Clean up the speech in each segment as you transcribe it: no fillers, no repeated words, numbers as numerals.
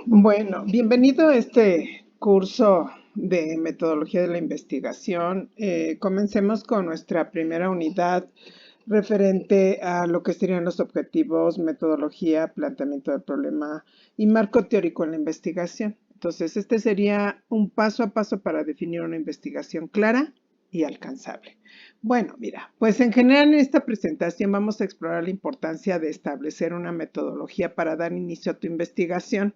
Bueno, bienvenido a este curso de metodología de la investigación. Comencemos con nuestra primera unidad referente a lo que serían los objetivos, metodología, planteamiento del problema y marco teórico en la investigación. Entonces, este sería un paso a paso para definir una investigación clara y alcanzable. Bueno, mira, pues en general en esta presentación vamos a explorar la importancia de establecer una metodología para dar inicio a tu investigación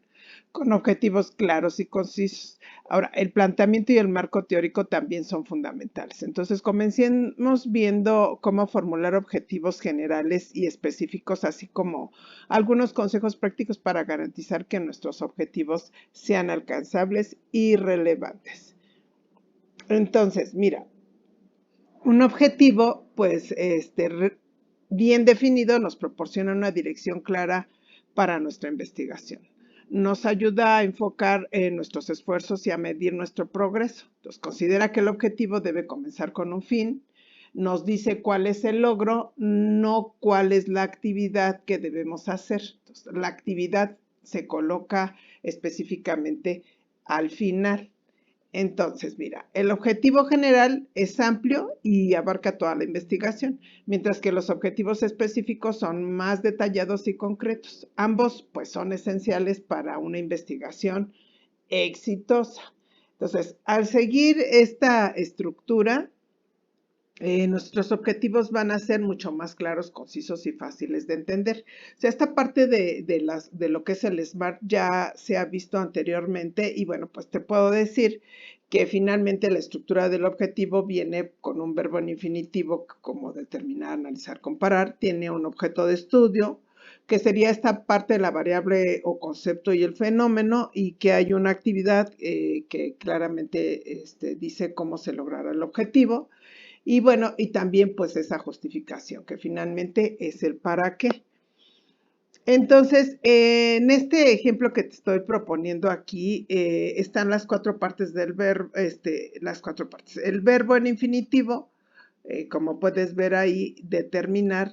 con objetivos claros y concisos. Ahora, el planteamiento y el marco teórico también son fundamentales. Entonces, comencemos viendo cómo formular objetivos generales y específicos, así como algunos consejos prácticos para garantizar que nuestros objetivos sean alcanzables y relevantes. Entonces, mira, un objetivo, pues, bien definido nos proporciona una dirección clara para nuestra investigación. Nos ayuda a enfocar nuestros esfuerzos y a medir nuestro progreso. Entonces, considera que el objetivo debe comenzar con un fin. Nos dice cuál es el logro, no cuál es la actividad que debemos hacer. Entonces, la actividad se coloca específicamente al final. Entonces, mira, el objetivo general es amplio y abarca toda la investigación, mientras que los objetivos específicos son más detallados y concretos. Ambos, pues, son esenciales para una investigación exitosa. Entonces, al seguir esta estructura, nuestros objetivos van a ser mucho más claros, concisos y fáciles de entender. O sea, esta parte de lo que es el SMART ya se ha visto anteriormente y bueno, pues te puedo decir que finalmente la estructura del objetivo viene con un verbo en infinitivo como determinar, analizar, comparar, tiene un objeto de estudio, que sería esta parte de la variable o concepto y el fenómeno, y que hay una actividad que claramente dice cómo se logrará el objetivo. Y bueno, y también pues esa justificación, que finalmente es el para qué. Entonces, en este ejemplo que te estoy proponiendo aquí, están las cuatro partes del verbo, las cuatro partes. El verbo en infinitivo, como puedes ver ahí, determinar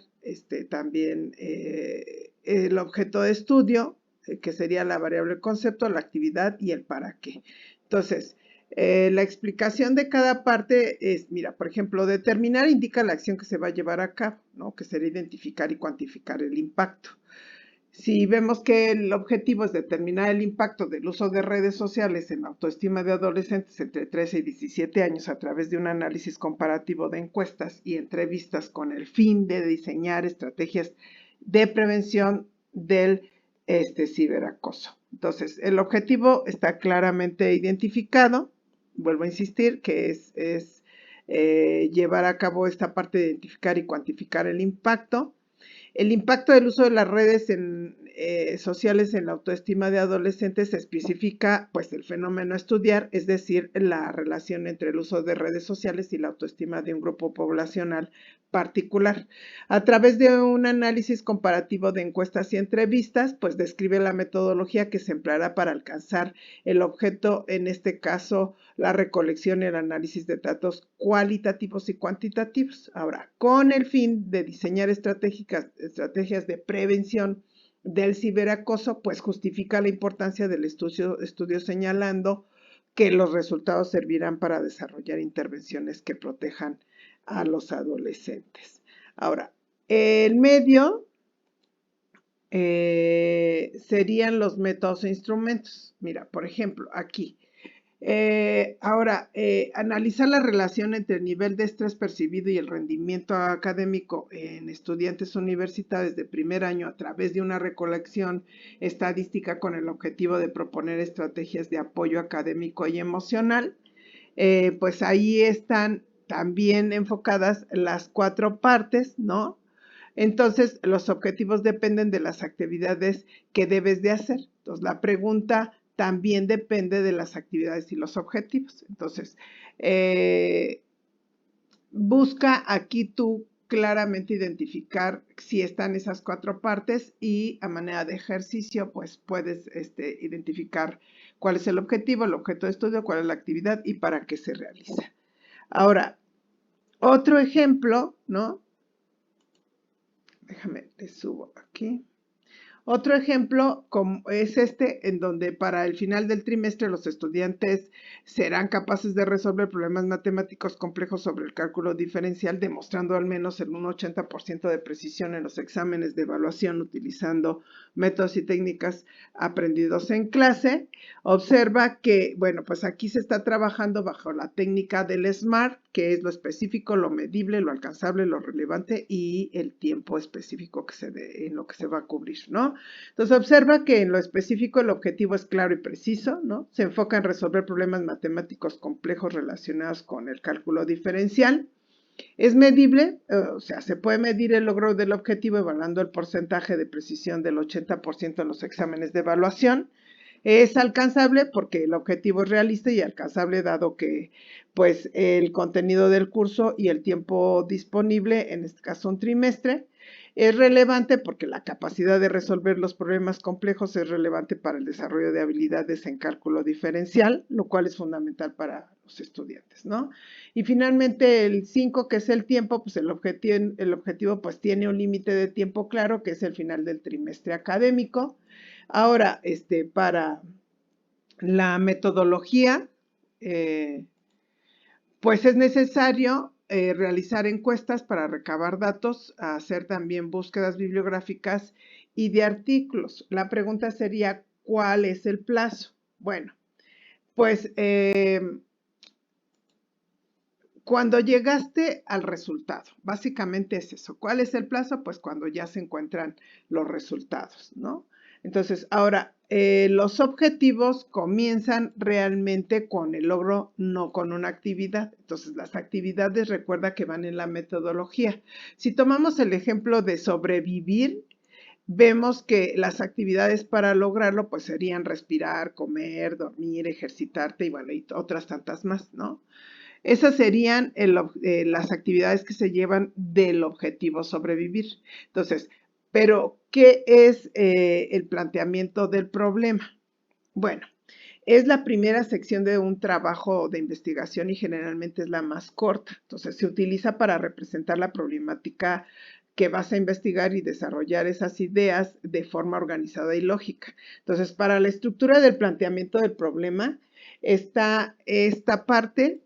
también el objeto de estudio, que sería la variable concepto, la actividad y el para qué. Entonces, la explicación de cada parte es, mira, por ejemplo, determinar indica la acción que se va a llevar a cabo, ¿no? Que será identificar y cuantificar el impacto. Si vemos que el objetivo es determinar el impacto del uso de redes sociales en la autoestima de adolescentes entre 13 y 17 años a través de un análisis comparativo de encuestas y entrevistas con el fin de diseñar estrategias de prevención del ciberacoso. Entonces, el objetivo está claramente identificado. Vuelvo a insistir que es llevar a cabo esta parte de identificar y cuantificar el impacto. El impacto del uso de las redes sociales en la autoestima de adolescentes se especifica, pues, el fenómeno a estudiar, es decir, la relación entre el uso de redes sociales y la autoestima de un grupo poblacional particular. A través de un análisis comparativo de encuestas y entrevistas, pues describe la metodología que se empleará para alcanzar el objeto, en este caso, la recolección y el análisis de datos cualitativos y cuantitativos. Ahora, con el fin de diseñar estrategias de prevención del ciberacoso, pues justifica la importancia del estudio señalando que los resultados servirán para desarrollar intervenciones que protejan a los adolescentes. Ahora, el medio serían los métodos e instrumentos. Mira, por ejemplo, aquí. Analizar la relación entre el nivel de estrés percibido y el rendimiento académico en estudiantes universitarios de primer año a través de una recolección estadística con el objetivo de proponer estrategias de apoyo académico y emocional. Pues ahí están también enfocadas las cuatro partes, ¿no? Entonces, los objetivos dependen de las actividades que debes de hacer. Entonces, la pregunta también depende de las actividades y los objetivos. Entonces, busca aquí tú claramente identificar si están esas cuatro partes y a manera de ejercicio, pues puedes identificar cuál es el objetivo, el objeto de estudio, cuál es la actividad y para qué se realiza. Ahora, otro ejemplo, ¿no? Déjame, te subo aquí. Otro ejemplo es este, en donde para el final del trimestre los estudiantes serán capaces de resolver problemas matemáticos complejos sobre el cálculo diferencial, demostrando al menos en un 80% de precisión en los exámenes de evaluación utilizando métodos y técnicas aprendidos en clase. Observa que, bueno, pues aquí se está trabajando bajo la técnica del SMART, que es lo específico, lo medible, lo alcanzable, lo relevante y el tiempo específico en lo que se va a cubrir, ¿no? Entonces observa que en lo específico el objetivo es claro y preciso, ¿no? Se enfoca en resolver problemas matemáticos complejos relacionados con el cálculo diferencial. Es medible, o sea, se puede medir el logro del objetivo evaluando el porcentaje de precisión del 80% en los exámenes de evaluación. Es alcanzable porque el objetivo es realista y alcanzable dado que pues el contenido del curso y el tiempo disponible, en este caso un trimestre. Es relevante porque la capacidad de resolver los problemas complejos es relevante para el desarrollo de habilidades en cálculo diferencial, lo cual es fundamental para los estudiantes, ¿no? Y finalmente el 5, que es el tiempo, pues el objetivo pues tiene un límite de tiempo claro, que es el final del trimestre académico. Ahora, para la metodología, pues es necesario realizar encuestas para recabar datos, hacer también búsquedas bibliográficas y de artículos. La pregunta sería, ¿cuál es el plazo? Bueno, pues cuando llegaste al resultado, básicamente es eso. ¿Cuál es el plazo? Pues cuando ya se encuentran los resultados, ¿no? Entonces, ahora, los objetivos comienzan realmente con el logro, no con una actividad. Entonces, las actividades, recuerda que van en la metodología. Si tomamos el ejemplo de sobrevivir, vemos que las actividades para lograrlo, pues serían respirar, comer, dormir, ejercitarte y bueno, y otras tantas más, ¿no? Esas serían las actividades que se llevan del objetivo sobrevivir. Entonces, pero, ¿qué es el planteamiento del problema? Bueno, es la primera sección de un trabajo de investigación y generalmente es la más corta. Entonces, se utiliza para representar la problemática que vas a investigar y desarrollar esas ideas de forma organizada y lógica. Entonces, para la estructura del planteamiento del problema está esta parte.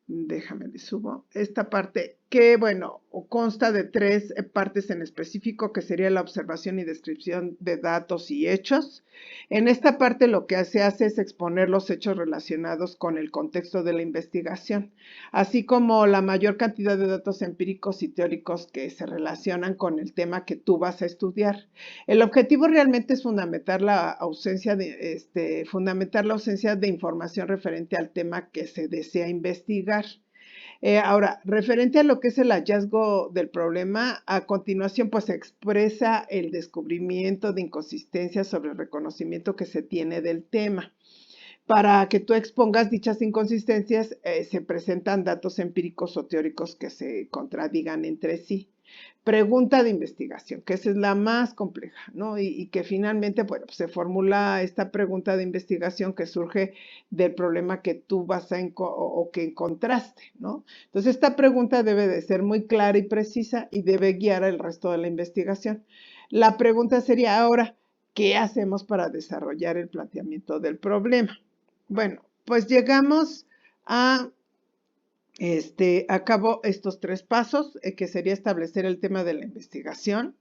Déjame le subo esta parte que, bueno, consta de tres partes en específico, que sería la observación y descripción de datos y hechos. En esta parte lo que se hace es exponer los hechos relacionados con el contexto de la investigación, así como la mayor cantidad de datos empíricos y teóricos que se relacionan con el tema que tú vas a estudiar. El objetivo realmente es fundamentar la ausencia de información referente al tema que se desea investigar. Ahora, referente a lo que es el hallazgo del problema, a continuación pues se expresa el descubrimiento de inconsistencias sobre el reconocimiento que se tiene del tema. Para que tú expongas dichas inconsistencias, se presentan datos empíricos o teóricos que se contradigan entre sí. Pregunta de investigación, que esa es la más compleja, ¿no? Y que finalmente, bueno, pues se formula esta pregunta de investigación que surge del problema que tú vas a o que encontraste, ¿no? Entonces, esta pregunta debe de ser muy clara y precisa y debe guiar el resto de la investigación. La pregunta sería ahora, ¿qué hacemos para desarrollar el planteamiento del problema? Bueno, pues llegamos a cabo estos tres pasos, que sería establecer el tema de la investigación.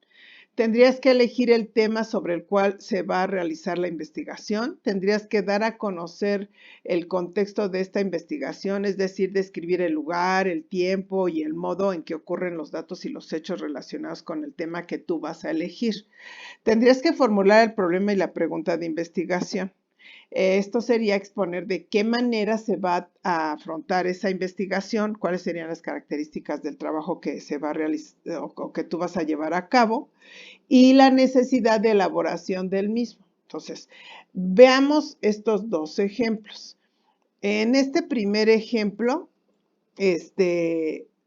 Tendrías que elegir el tema sobre el cual se va a realizar la investigación. Tendrías que dar a conocer el contexto de esta investigación, es decir, describir el lugar, el tiempo y el modo en que ocurren los datos y los hechos relacionados con el tema que tú vas a elegir. Tendrías que formular el problema y la pregunta de investigación. Esto sería exponer de qué manera se va a afrontar esa investigación, cuáles serían las características del trabajo que se va a realizar o que tú vas a llevar a cabo y la necesidad de elaboración del mismo. Entonces, veamos estos dos ejemplos. En este primer ejemplo,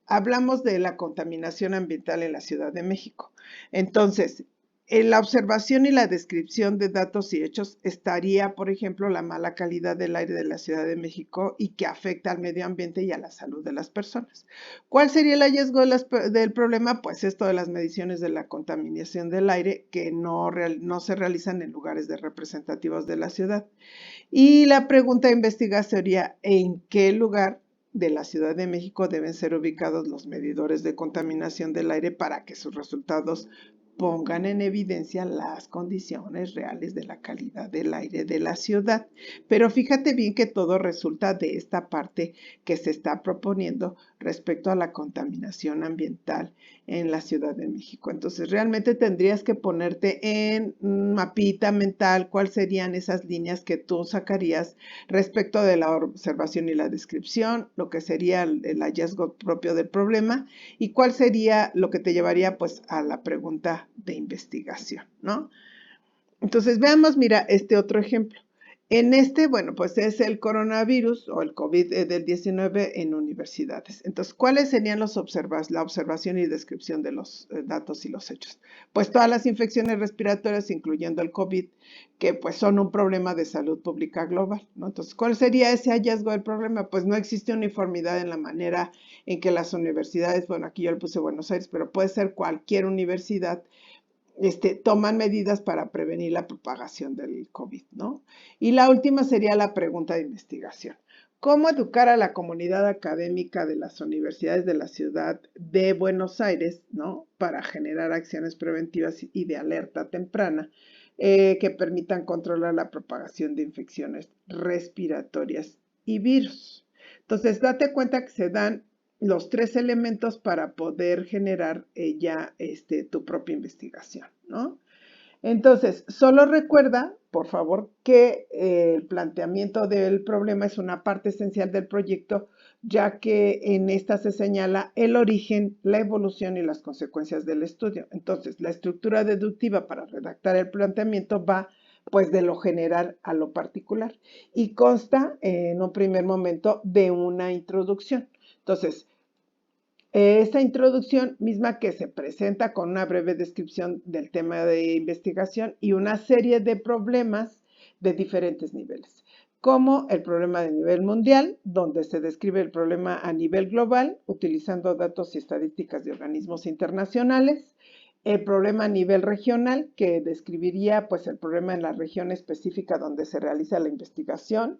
hablamos de la contaminación ambiental en la Ciudad de México. Entonces, En la observación y la descripción de datos y hechos estaría, por ejemplo, la mala calidad del aire de la Ciudad de México y que afecta al medio ambiente y a la salud de las personas. ¿Cuál sería el hallazgo del problema? Pues esto de las mediciones de la contaminación del aire que no se realizan en lugares representativos de la ciudad. Y la pregunta de investigación sería, ¿en qué lugar de la Ciudad de México deben ser ubicados los medidores de contaminación del aire para que sus resultados pongan en evidencia las condiciones reales de la calidad del aire de la ciudad? Pero fíjate bien que todo resulta de esta parte que se está proponiendo respecto a la contaminación ambiental en la Ciudad de México. Entonces, realmente tendrías que ponerte en un mapita mental cuáles serían esas líneas que tú sacarías respecto de la observación y la descripción, lo que sería el hallazgo propio del problema y cuál sería lo que te llevaría pues a la pregunta de investigación, ¿no? Entonces veamos, mira, este otro ejemplo. En este, bueno, pues es el coronavirus o el COVID del 19 en universidades. Entonces, ¿cuáles serían la observación y descripción de los datos y los hechos? Pues todas las infecciones respiratorias, incluyendo el COVID, que pues son un problema de salud pública global, ¿no? Entonces, ¿cuál sería ese hallazgo del problema? Pues no existe uniformidad en la manera en que las universidades, bueno, aquí yo le puse Buenos Aires, pero puede ser cualquier universidad, toman medidas para prevenir la propagación del COVID, ¿no? Y la última sería la pregunta de investigación. ¿Cómo educar a la comunidad académica de las universidades de la ciudad de Buenos Aires, ¿no? Para generar acciones preventivas y de alerta temprana que permitan controlar la propagación de infecciones respiratorias y virus? Entonces, date cuenta que se dan los tres elementos para poder generar ya tu propia investigación, ¿no? Entonces, solo recuerda, por favor, que el planteamiento del problema es una parte esencial del proyecto, ya que en esta se señala el origen, la evolución y las consecuencias del estudio. Entonces, la estructura deductiva para redactar el planteamiento va pues de lo general a lo particular y consta en un primer momento de una introducción. Entonces, esta introducción misma que se presenta con una breve descripción del tema de investigación y una serie de problemas de diferentes niveles, como el problema de nivel mundial, donde se describe el problema a nivel global, utilizando datos y estadísticas de organismos internacionales, el problema a nivel regional, que describiría pues, el problema en la región específica donde se realiza la investigación,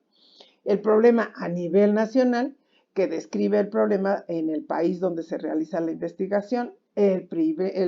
el problema a nivel nacional, que describe el problema en el país donde se realiza la investigación, el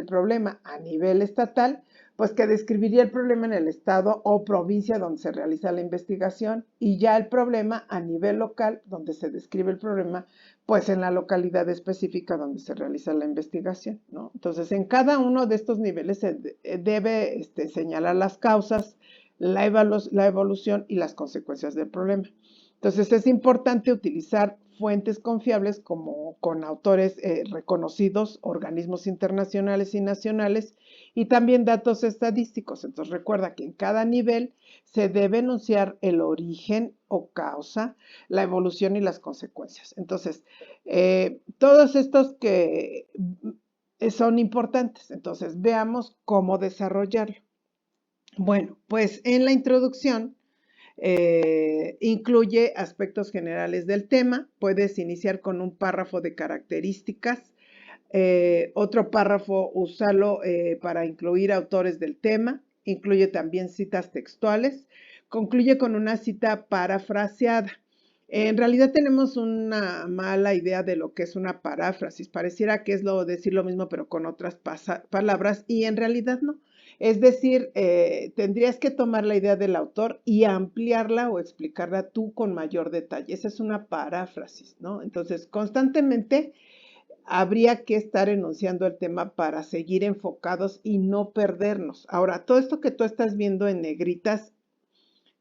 problema a nivel estatal, pues que describiría el problema en el estado o provincia donde se realiza la investigación, y ya el problema a nivel local, donde se describe el problema, pues en la localidad específica donde se realiza la investigación, ¿no? Entonces, en cada uno de estos niveles se debe señalar las causas, la evolución y las consecuencias del problema. Entonces es importante utilizar fuentes confiables como con autores reconocidos, organismos internacionales y nacionales y también datos estadísticos. Entonces recuerda que en cada nivel se debe enunciar el origen o causa, la evolución y las consecuencias. Entonces, todos estos que son importantes. Entonces veamos cómo desarrollarlo. Bueno, pues en la introducción incluye aspectos generales del tema. Puedes iniciar con un párrafo de características. Otro párrafo, úsalo para incluir autores del tema. Incluye también citas textuales. Concluye con una cita parafraseada. En realidad tenemos una mala idea de lo que es una paráfrasis. Pareciera que es decir lo mismo pero con otras palabras y en realidad no. Es decir, tendrías que tomar la idea del autor y ampliarla o explicarla tú con mayor detalle. Esa es una paráfrasis, ¿no? Entonces, constantemente habría que estar enunciando el tema para seguir enfocados y no perdernos. Ahora, todo esto que tú estás viendo en negritas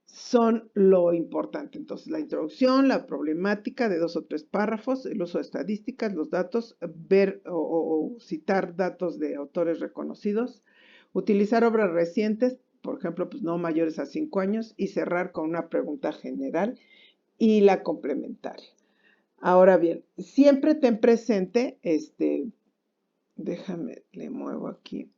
son lo importante. Entonces, la introducción, la problemática de 2 o 3 párrafos, el uso de estadísticas, los datos, ver o citar datos de autores reconocidos, utilizar obras recientes, por ejemplo, pues no mayores a 5 años, y cerrar con una pregunta general y la complementaria. Ahora bien, siempre ten presente, déjame, le muevo aquí.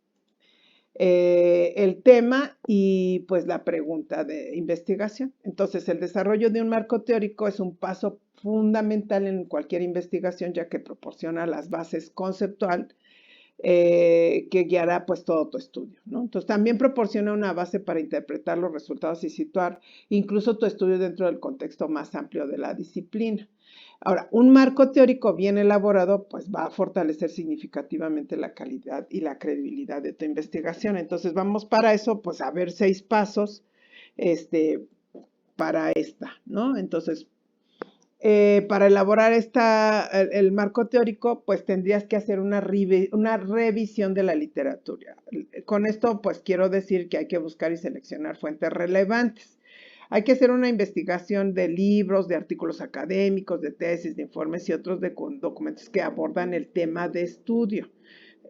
el tema y pues la pregunta de investigación. Entonces, el desarrollo de un marco teórico es un paso fundamental en cualquier investigación, ya que proporciona las bases conceptual que guiará pues todo tu estudio, ¿no? Entonces también proporciona una base para interpretar los resultados y situar incluso tu estudio dentro del contexto más amplio de la disciplina. Ahora, un marco teórico bien elaborado pues va a fortalecer significativamente la calidad y la credibilidad de tu investigación. Entonces vamos para eso pues a ver 6 pasos para esta, ¿no? Entonces, para elaborar el marco teórico, pues tendrías que hacer una revisión de la literatura. Con esto, pues quiero decir que hay que buscar y seleccionar fuentes relevantes. Hay que hacer una investigación de libros, de artículos académicos, de tesis, de informes y otros documentos que abordan el tema de estudio.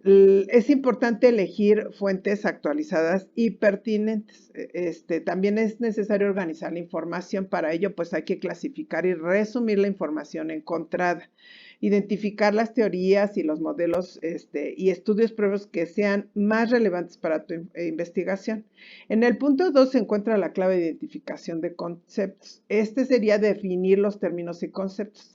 Es importante elegir fuentes actualizadas y pertinentes. También es necesario organizar la información. Para ello, pues hay que clasificar y resumir la información encontrada. Identificar las teorías y los modelos y estudios previos que sean más relevantes para tu investigación. En el punto 2 se encuentra la clave de identificación de conceptos. Sería definir los términos y conceptos.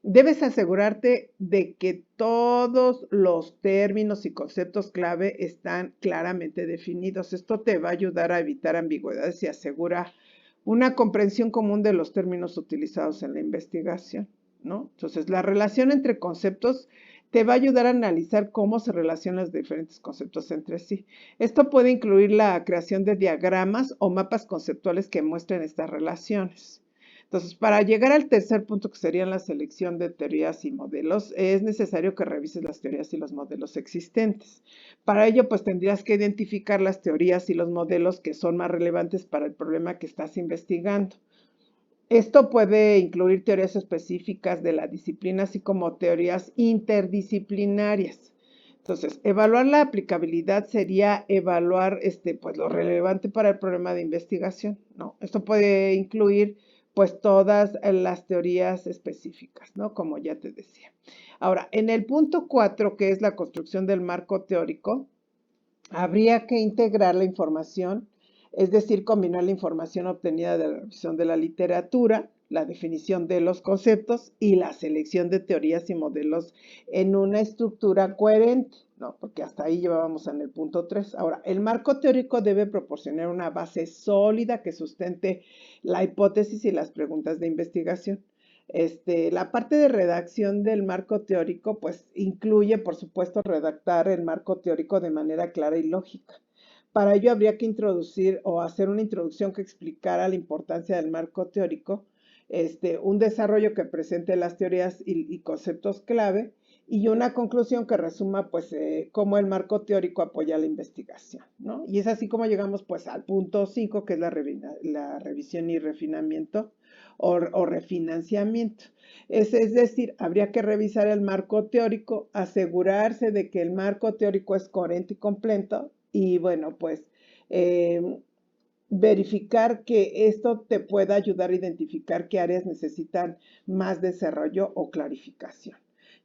Debes asegurarte de que todos los términos y conceptos clave están claramente definidos. Esto te va a ayudar a evitar ambigüedades y asegura una comprensión común de los términos utilizados en la investigación, ¿no? Entonces, la relación entre conceptos te va a ayudar a analizar cómo se relacionan los diferentes conceptos entre sí. Esto puede incluir la creación de diagramas o mapas conceptuales que muestren estas relaciones. Entonces, para llegar al tercer punto, que sería la selección de teorías y modelos, es necesario que revises las teorías y los modelos existentes. Para ello, pues tendrías que identificar las teorías y los modelos que son más relevantes para el problema que estás investigando. Esto puede incluir teorías específicas de la disciplina, así como teorías interdisciplinarias. Entonces, evaluar la aplicabilidad sería evaluar pues, lo relevante para el problema de investigación, ¿no? Esto puede incluir pues todas las teorías específicas, ¿no? Como ya te decía. Ahora, en el punto 4, que es la construcción del marco teórico, habría que integrar la información, es decir, combinar la información obtenida de la revisión de la literatura, la definición de los conceptos y la selección de teorías y modelos en una estructura coherente, ¿no? Porque hasta ahí llevábamos en el punto 3. Ahora, el marco teórico debe proporcionar una base sólida que sustente la hipótesis y las preguntas de investigación. La parte de redacción del marco teórico, pues incluye, por supuesto, redactar el marco teórico de manera clara y lógica. Para ello habría que introducir o hacer una introducción que explicara la importancia del marco teórico, un desarrollo que presente las teorías y conceptos clave y una conclusión que resuma pues cómo el marco teórico apoya la investigación, ¿no? Y es así como llegamos pues al punto 5, que es la revisión y refinamiento o refinanciamiento. Es decir, habría que revisar el marco teórico, asegurarse de que el marco teórico es coherente y completo y bueno, pues verificar que esto te pueda ayudar a identificar qué áreas necesitan más desarrollo o clarificación.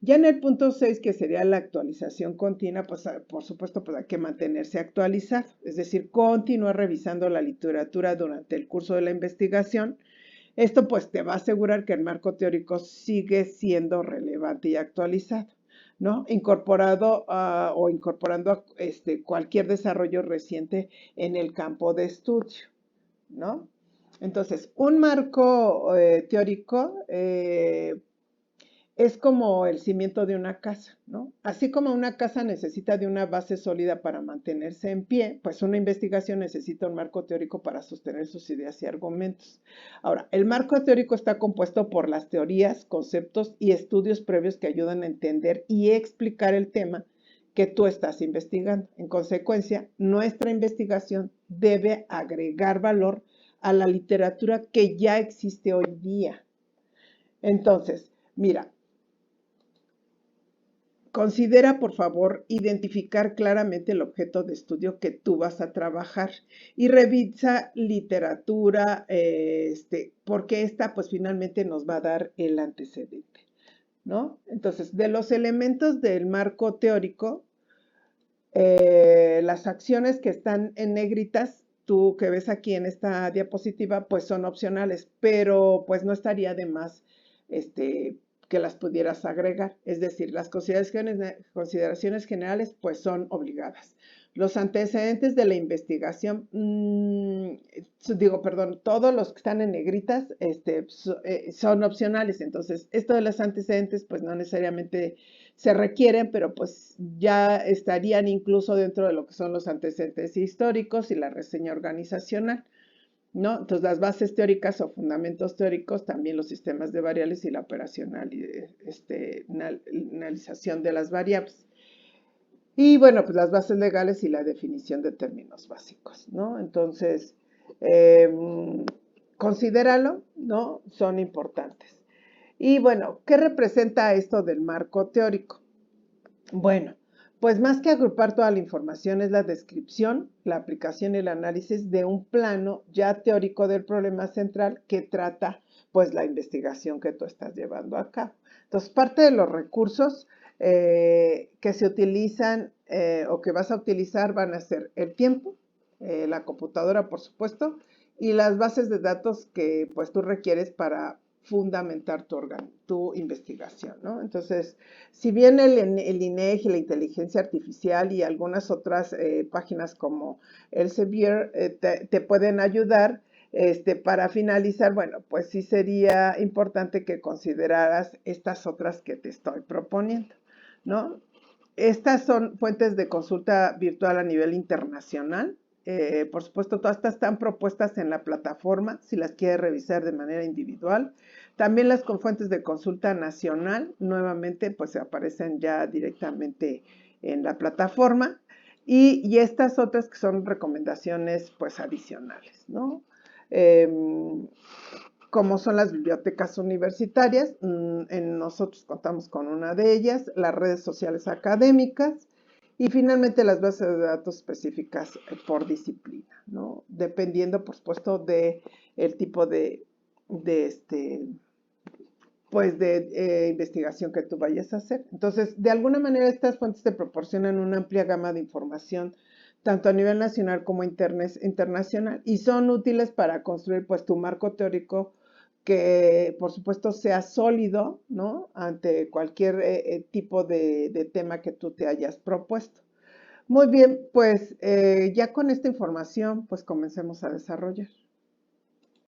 Ya en el punto 6, que sería la actualización continua, pues por supuesto pues hay que mantenerse actualizado, es decir, continuar revisando la literatura durante el curso de la investigación. Esto pues te va a asegurar que el marco teórico sigue siendo relevante y actualizado, ¿no? Incorporando cualquier desarrollo reciente en el campo de estudio, ¿no? Entonces, un marco teórico es como el cimiento de una casa, ¿no? Así como una casa necesita de una base sólida para mantenerse en pie, pues una investigación necesita un marco teórico para sostener sus ideas y argumentos. Ahora, el marco teórico está compuesto por las teorías, conceptos y estudios previos que ayudan a entender y explicar el tema que tú estás investigando. En consecuencia, nuestra investigación debe agregar valor a la literatura que ya existe hoy día. Entonces, mira, considera, por favor, identificar claramente el objeto de estudio que tú vas a trabajar y revisa literatura, porque esta pues finalmente nos va a dar el antecedente, ¿no? Entonces, de los elementos del marco teórico, Las acciones que están en negritas, tú que ves aquí en esta diapositiva, pues son opcionales, pero pues no estaría de más que las pudieras agregar. Es decir, las consideraciones generales pues son obligadas. Los antecedentes de la investigación, perdón, todos los que están en negritas son opcionales. Entonces, esto de los antecedentes pues no necesariamente se requieren, pero pues ya estarían incluso dentro de lo que son los antecedentes históricos y la reseña organizacional, ¿no? Entonces, las bases teóricas o fundamentos teóricos, también los sistemas de variables y la operacionalización de las variables. Y bueno, pues las bases legales y la definición de términos básicos, ¿no? Entonces, eh, considéralo, ¿no? Son importantes. Y bueno, ¿qué representa esto del marco teórico? Bueno, pues más que agrupar toda la información es la descripción, la aplicación y el análisis de un plano ya teórico del problema central que trata pues la investigación que tú estás llevando a cabo. Entonces, parte de los recursos que se utilizan o que vas a utilizar van a ser el tiempo, la computadora, por supuesto, y las bases de datos que pues tú requieres para fundamentar tu investigación, ¿no? Entonces, si bien el INEGI, la inteligencia artificial y algunas otras páginas como Elsevier te pueden ayudar, para finalizar, bueno, pues sí sería importante que consideraras estas otras que te estoy proponiendo, ¿no? Estas son fuentes de consulta virtual a nivel internacional. Por supuesto, todas estas están propuestas en la plataforma, si las quieres revisar de manera individual. También las con fuentes de consulta nacional, nuevamente, pues aparecen ya directamente en la plataforma. Y estas otras que son recomendaciones, pues adicionales, ¿no? Eh, como son las bibliotecas universitarias, nosotros contamos con una de ellas, las redes sociales académicas y finalmente las bases de datos específicas por disciplina, ¿no? Dependiendo, por supuesto, de el tipo de pues de investigación que tú vayas a hacer. Entonces, de alguna manera estas fuentes te proporcionan una amplia gama de información, tanto a nivel nacional como internacional, y son útiles para construir pues tu marco teórico que por supuesto sea sólido, ¿no? Ante cualquier tipo de tema que tú te hayas propuesto. Muy bien, pues ya con esta información pues comencemos a desarrollar.